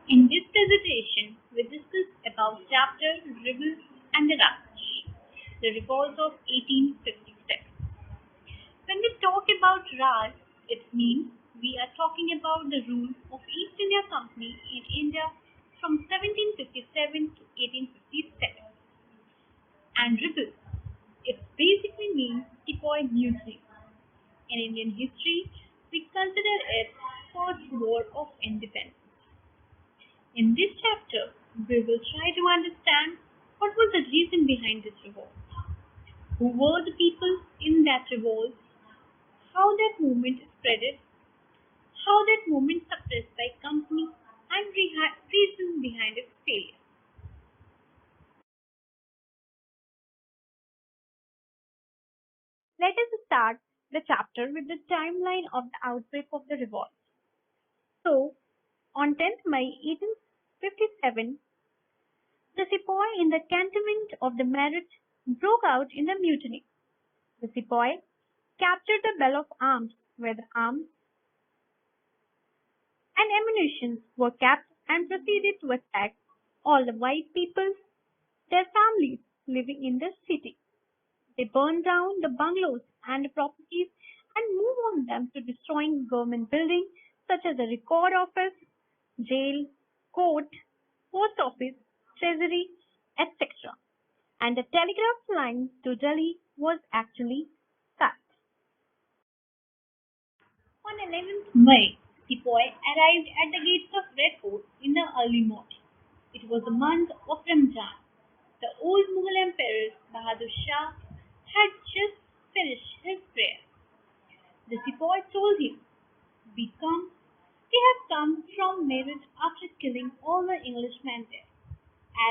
In this presentation, we discuss about chapter Rebel and the Raj, the revolt of 1856. When we talk about Raj, it means we are talking about the rule of East India Company in India from 1757 to 1857. And Rebel, it basically means sepoy mutiny. In Indian history, we consider it first war of independence. In this chapter, we will try to understand what was the reason behind this revolt, who were the people in that revolt, how that movement spreaded, how that movement suppressed by company, and reason behind its failure. Let us start the chapter with the timeline of the outbreak of the revolt. So, on 10th May 1857, the sepoy in the cantonment of the Meerut broke out in a mutiny. The sepoy captured the bell of arms, where the arms and ammunition were kept, and proceeded to attack all the white people, their families living in the city. They burned down the bungalows and properties and moved on them to destroying government buildings such as the record office, jail, court, post office, treasury, etc. And the telegraph line to Delhi was actually cut. On 11th May, Sepoy arrived at the gates of Red Fort in the early morning. It was the month of Ramadan. The old Mughal Emperor Bahadur Shah had just finished his prayer. The Sepoy told him, We have come from Meerut after killing all the Englishmen there,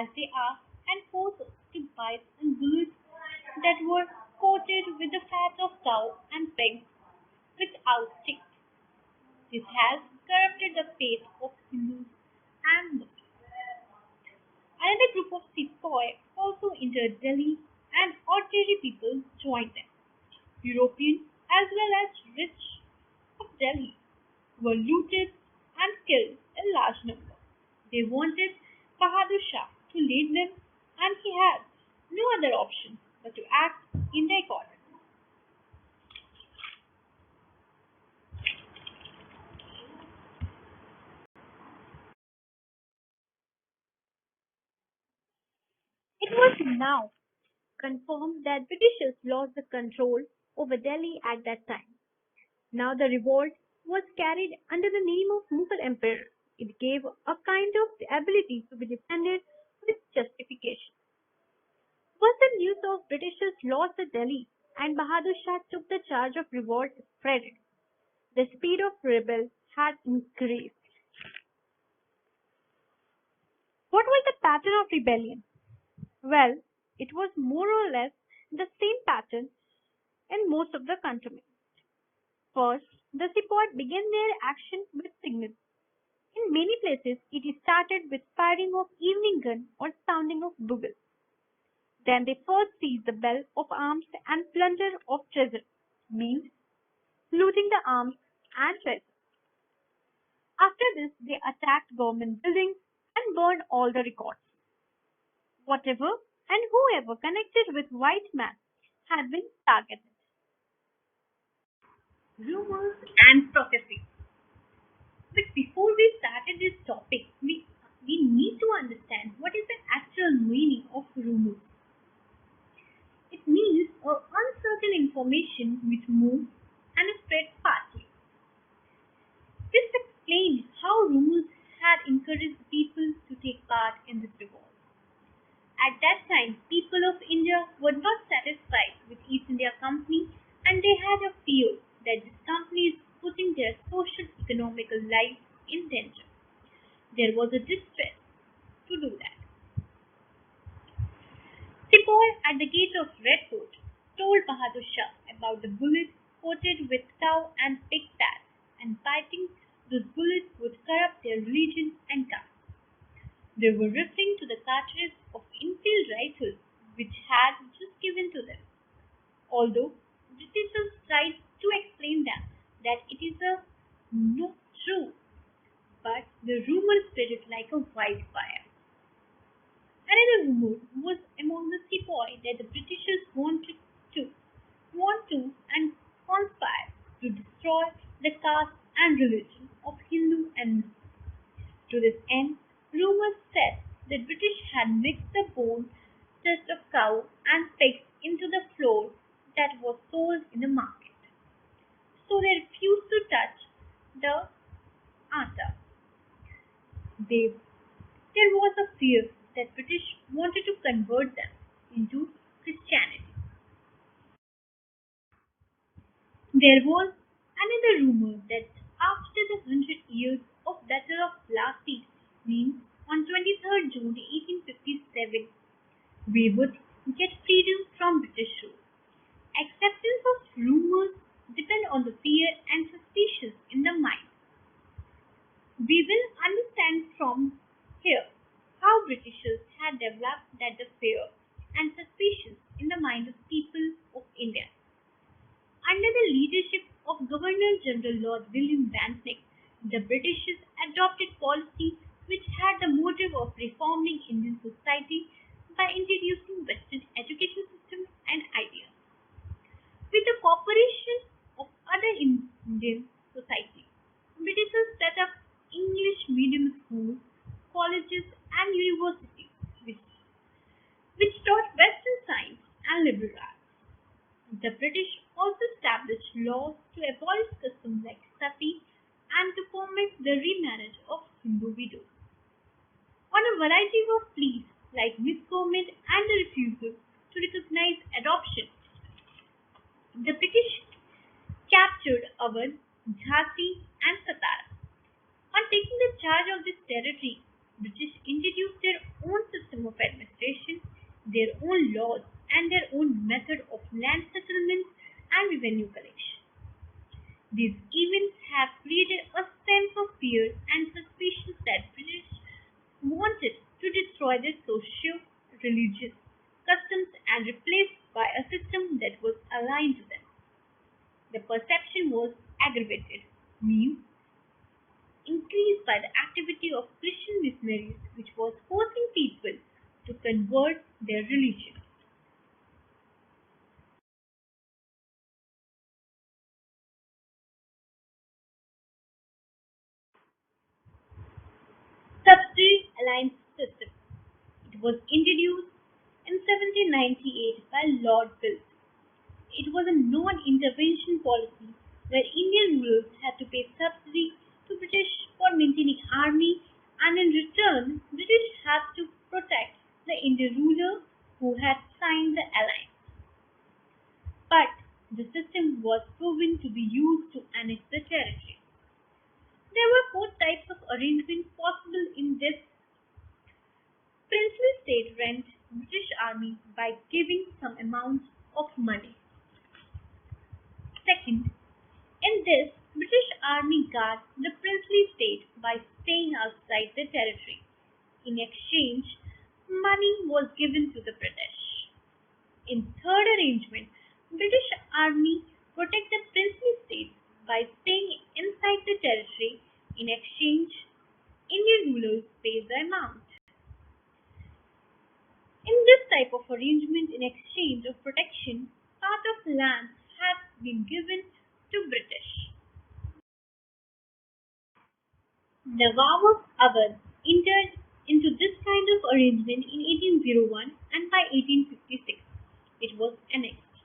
as they are, and forced us to bite on bullets that were coated with the fat of cow and pigs without sting. This has corrupted the faith of Hindus and Muslims. Another group of sepoy also entered Delhi, and ordinary people joined them. Europeans as well as rich of Delhi were looted and killed in large numbers. They wanted Bahadur Shah to lead them, and he had no other option but to act in their accordance. It was now confirmed that Britishers lost the control over Delhi at that time. Now the revolt was carried under the name of Mughal Emperor. It gave a kind of the ability to be defended with justification. Once the news of Britishers lost the Delhi and Bahadur Shah took the charge of revolt spread, the speed of rebel had increased. What was the pattern of rebellion? Well, it was more or less the same pattern in most of the countrymen. First, the sepoy began their action with signals. In many places, it started with firing of evening gun or sounding of bugle. Then they first seized the bell of arms and plunder of treasure, means looting the arms and treasure. After this, they attacked government buildings and burned all the records. Whatever and whoever connected with white man had been targeted. Rumors and prophecy. But before we started this topic, we need to understand what is the actual meaning of rumors. It means uncertain information which moves and spreads fastly. This explains how rumors had encouraged people to take part in this revolt. At that time, people of India were not satisfied with East India Company, and they had a fear that this company is putting their social economical life in danger. There was a distress to do that. Sepoy at the gate of Red Fort told Bahadur Shah about the bullets coated with cow and pig fat, and fighting those bullets would corrupt their religion and caste. They were referring to the cartridges of Enfield rifles which had just given to them. Although Britishers tried to explain them that it is not true, but the rumor spread like a wildfire. Another rumor was among the sepoy that the Britishers to, want to and conspire to destroy the caste and religion of Hindu and Muslim. To this end, rumors said that British had mixed the bone dust of cow and pigs into the flour that was sold in the market. So they refused to touch the atta. They, there was a fear that British wanted to convert them into Christianity. There was another rumor that after the 100 years of Battle of Plassey, means on 23rd June 1857, we would get freedom from British rule. Acceptance of rumors depend on the fear and suspicions in the mind. We will understand from here how Britishers had developed that the fear and suspicions in the mind of people of India. Under the leadership of Governor General Lord William Banting, the Britishers adopted policy which had the motive of reforming Indian society by introducing Western education systems and ideas. With the cooperation of other Indian societies, Britishers set up English medium schools, colleges, and universities which taught Western science and liberal arts. The British also established laws to abolish customs like sati and to permit the remarriage of Hindu widows. On a variety of pleas like misgovernment and the refusal to recognize adoption, the British captured Awadh, Jhansi, and Satara. On taking the charge of this territory, British introduced their own system of administration, their own laws, and their own method of land settlement and revenue collection. These events have created a sense of fear and suspicion that British wanted to destroy their socio-religious customs and replace by a system that was aligned to them. The perception was aggravated, means increased by the activity of Christian missionaries, which was forcing people to convert their religion. Subsidiary alliance system. It was introduced in 1798 by Lord Pills. It was a non-intervention policy where Indian rulers had to pay subsidy to British for maintaining army, and in return British had to protect the Indian ruler who had signed the alliance. But the system was proven to be used to annex the territory. There were four types of arrangements possible in this. Princely state rent British army by giving some amount of money. Second, in this, British army guard the princely state by staying outside the territory. In exchange, money was given to the British. In third arrangement, British army protect the princely states by staying inside the territory. In exchange, Indian rulers pay the amount. In this type of arrangement, in exchange of protection, part of land had been given to British. Nawab of Awadh entered into this kind of arrangement in 1801 and by 1856 it was annexed.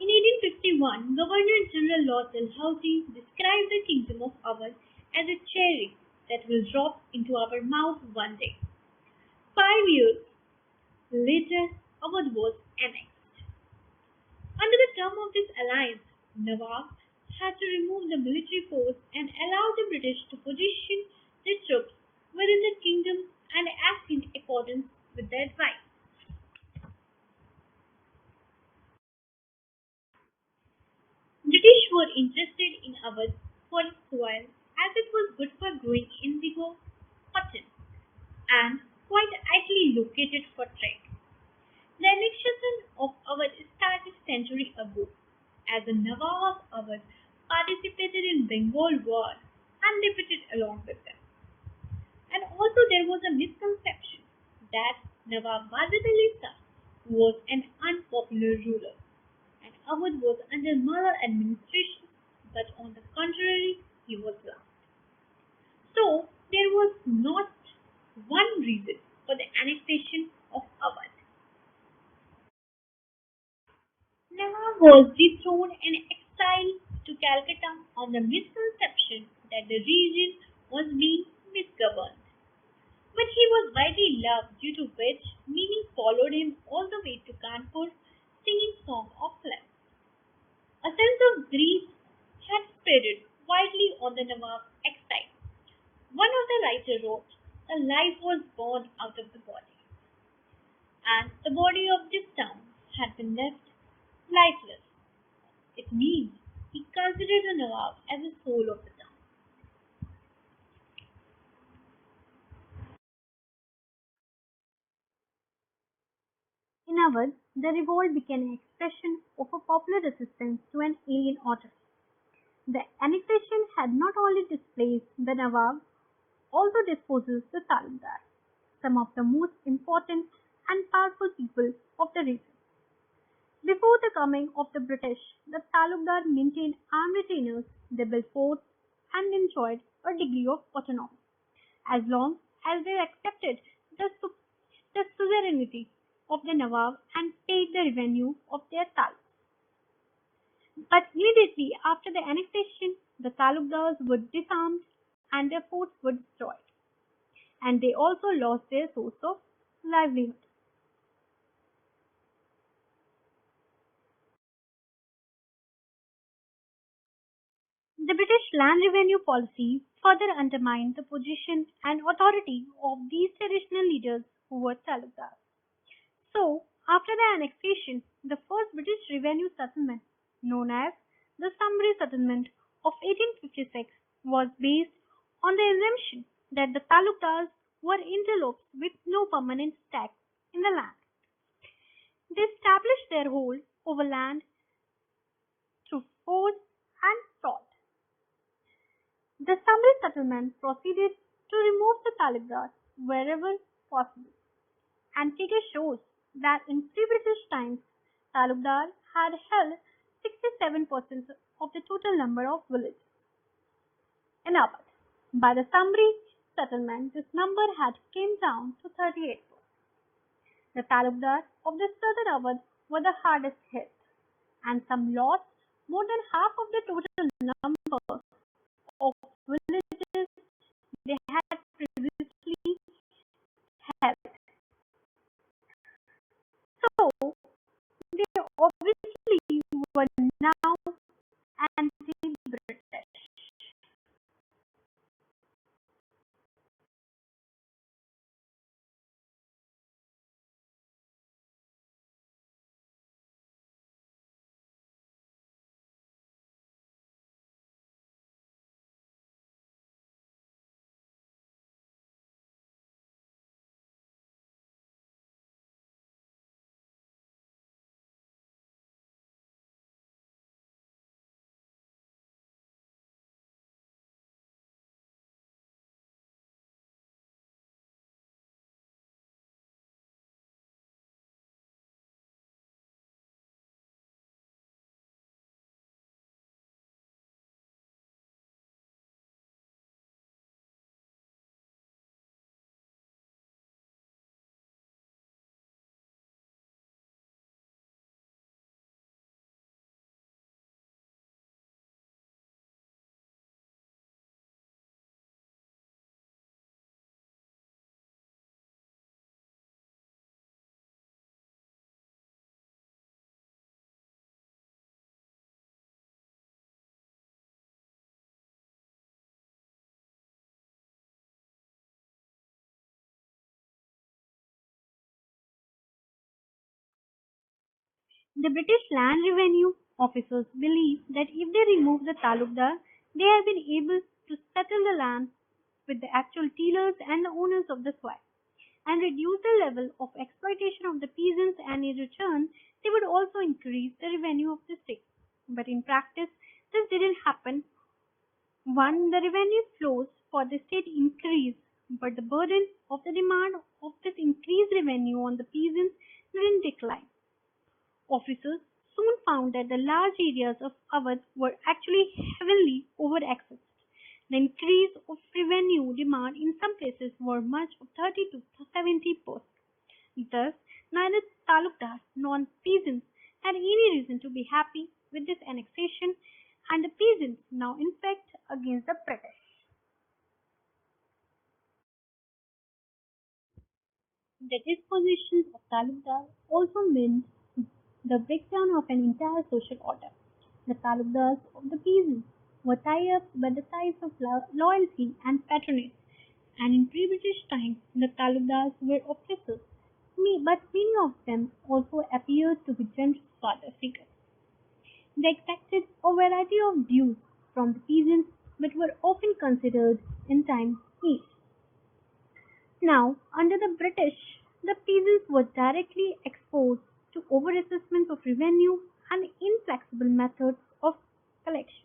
In 1851, Governor General Lord Dalhousie described the kingdom of Awadh as a cherry that will drop into our mouth one day. 5 years later, Awadh was annexed. Under the term of this alliance, Nawab had to remove the military force and allow the British to position their troops within the kingdom and act in accordance with their advice. British were interested in Awadh for its soil as it was good for growing indigo, cotton, and quite ideally located for trade. The annexation of Awadh started a century ago, as the Nawab of Awadh participated in Bengal War and defeated along with them. Also, there was a misconception that Nawab Wajid Ali Shah was an unpopular ruler and Awadh was under Mala administration, but on the contrary, he was loved. So, there was not one reason for the annexation of Awadh. Nawab was dethroned and exiled to Calcutta on the misconception that the region was being misgoverned. But he was widely loved, due to which many followed him all the way to Kanpur singing Song of Life. A sense of grief had spread widely on the Nawab's exile. One of the writers wrote, "A life was born out of the body, and the body of this town had been left lifeless." It means he considered the Nawab as the soul of the town. In Awadh, the revolt became an expression of a popular resistance to an alien authority. The annexation had not only displaced the Nawab, also dispossessed the Talukdars, some of the most important and powerful people of the region. Before the coming of the British, the Talukdar maintained armed retainers, they built forts, and enjoyed a degree of autonomy, as long as they accepted the suzerainty of the Nawab and paid the revenue of their taluk. But immediately after the annexation, the Talukdars were disarmed and their forts were destroyed, and they also lost their source of livelihood. The British land revenue policy further undermined the position and authority of these traditional leaders who were Talukdars. So, after the annexation, the first British revenue settlement, known as the Surbhi settlement of 1856, was based on the assumption that the Talukdars were interloped with no permanent stake in the land. They established their hold over land through force and fraud. The Surbhi settlement proceeded to remove the Talukdars wherever possible, and figure shows that in pre-British times, Talukdar had held 67% of the total number of villages in Awadh. By the Surbhi settlement, this number had came down to 38%. The Talukdar of the southern Awadh were the hardest hit, and some lost more than half of the total number of villages they had previously held. So, they obviously were now anti-British. The British land revenue officers believe that if they remove the talukdar, they have been able to settle the land with the actual tillers and the owners of the soil and reduce the level of exploitation of the peasants, and in return they would also increase the revenue of the state. But in practice, this didn't happen. One, the revenue flows for the state increased But the burden of the demand of this increased revenue on the peasants didn't decline. Officers soon found that the large areas of Awadh were actually heavily overaccessed. The increase of revenue demand in some places were much of 30 to 70%. Thus, neither Talukdars nor peasants had any reason to be happy with this annexation, and the peasants now in fact against the British. The disposition of Talukdar also meant the breakdown of an entire social order. The Talukdars of the peasants were tied up by the ties of loyalty and patronage, and in pre-British times the Talukdars were officers, but many of them also appeared to be generous father figures. They exacted a variety of dues from the peasants, but were often considered in time need. Now, under the British, the peasants were directly exposed to overassessment of revenue and inflexible methods of collection.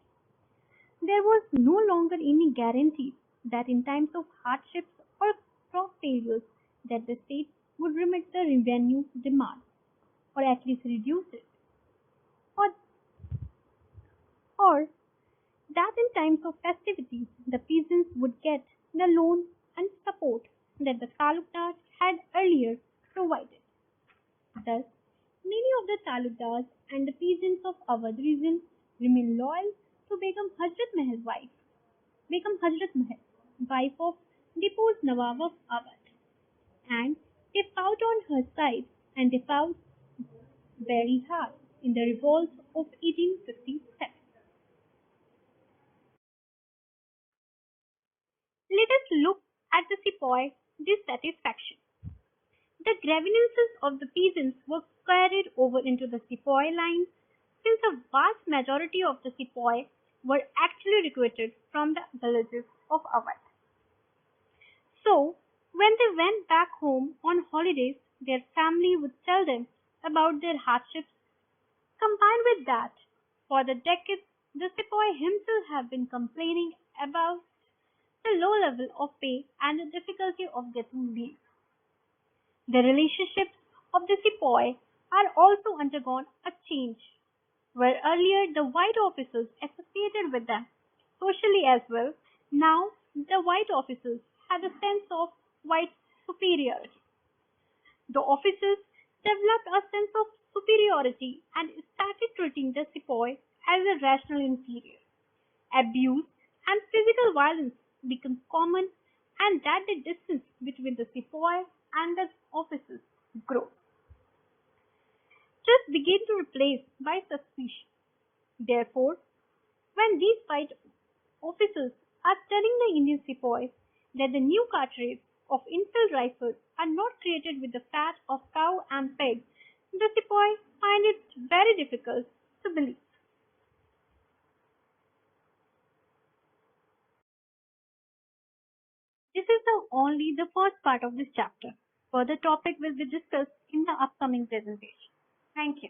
There was no longer any guarantee that in times of hardships or crop failures that the state would remit the revenue demand or at least reduce it, or, or that in times of festivities the peasants would get the loan and support that the Talukdars had earlier provided. Thus, many of the Talukdars and the peasants of Awadh region remained loyal to Begum Hazrat Mahal, wife of deposed Nawab of Awadh, and they fought on her side and they fought very hard in the revolt of 1857. Let us look at the sepoy dissatisfaction. The grievances of the peasants were carried over into the sepoy lines since a vast majority of the sepoy were actually recruited from the villages of Awadh. So, when they went back home on holidays, their family would tell them about their hardships. Combined with that, for the decades, the sepoy himself have been complaining about the low level of pay and the difficulty of getting leave. The relationships of the sepoy are also undergone a change, where earlier the white officers associated with them socially as well, now the white officers had a sense of white superiority. The officers developed a sense of superiority and started treating the sepoy as a rational inferior. Abuse and physical violence became common, and that the distance between the sepoy and the officers grew. Trust began to replace by suspicion. Therefore, when these white officers are telling the Indian sepoys that the new cartridges of infield rifles are not created with the fat of cow and pig, the sepoy find it very difficult to believe. This is only the first part of this chapter. Further topic will be discussed in the upcoming presentation. Thank you.